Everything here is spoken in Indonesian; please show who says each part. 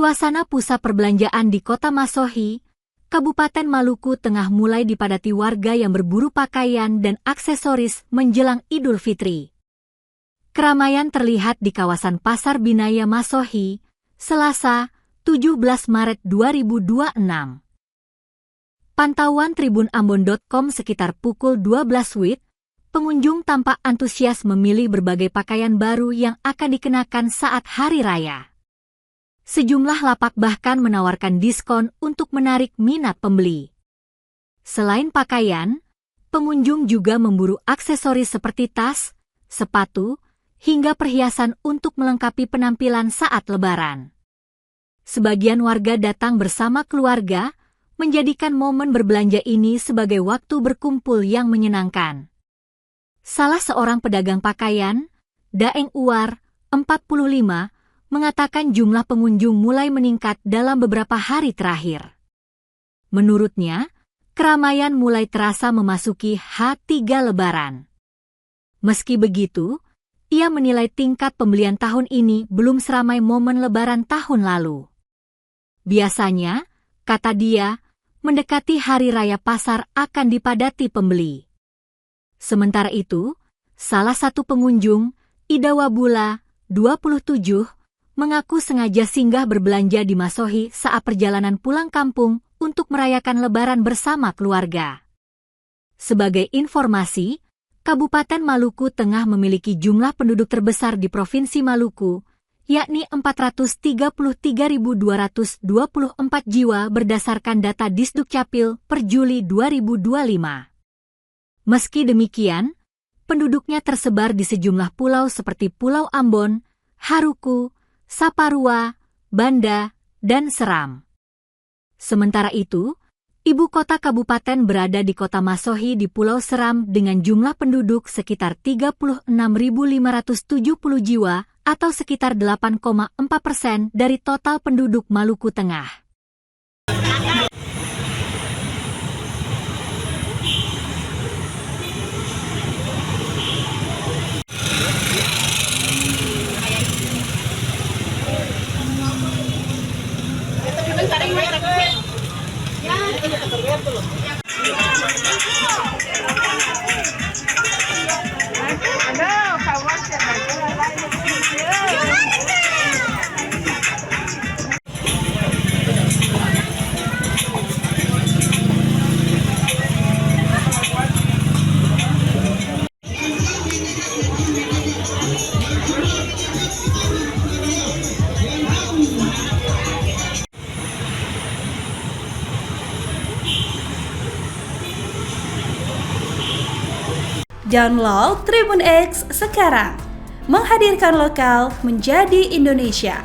Speaker 1: Suasana pusat perbelanjaan di Kota Masohi, Kabupaten Maluku Tengah mulai dipadati warga yang berburu pakaian dan aksesoris menjelang Idul Fitri. Keramaian terlihat di kawasan Pasar Binaya Masohi, Selasa, 17 Maret 2026. Pantauan tribunambon.com sekitar pukul 12 WIB, pengunjung tampak antusias memilih berbagai pakaian baru yang akan dikenakan saat Hari Raya. Sejumlah lapak bahkan menawarkan diskon untuk menarik minat pembeli. Selain pakaian, pengunjung juga memburu aksesoris seperti tas, sepatu, hingga perhiasan untuk melengkapi penampilan saat Lebaran. Sebagian warga datang bersama keluarga, menjadikan momen berbelanja ini sebagai waktu berkumpul yang menyenangkan. Salah seorang pedagang pakaian, Daeng Uwar, 45, mengatakan jumlah pengunjung mulai meningkat dalam beberapa hari terakhir. Menurutnya, keramaian mulai terasa memasuki H3 Lebaran. Meski begitu, ia menilai tingkat pembelian tahun ini belum seramai momen Lebaran tahun lalu. Biasanya, kata dia, mendekati Hari Raya pasar akan dipadati pembeli. Sementara itu, salah satu pengunjung, Ida Wabula, 27, mengaku sengaja singgah berbelanja di Masohi saat perjalanan pulang kampung untuk merayakan Lebaran bersama keluarga. Sebagai informasi, Kabupaten Maluku Tengah memiliki jumlah penduduk terbesar di Provinsi Maluku, yakni 433.224 jiwa berdasarkan data Disdukcapil per Juli 2025. Meski demikian, penduduknya tersebar di sejumlah pulau seperti Pulau Ambon, Haruku, Saparua, Banda, dan Seram. Sementara itu, ibu kota kabupaten berada di Kota Masohi di Pulau Seram dengan jumlah penduduk sekitar 36.570 jiwa atau sekitar 8,4% dari total penduduk Maluku Tengah.
Speaker 2: Download Tribun X sekarang, menghadirkan lokal menjadi Indonesia.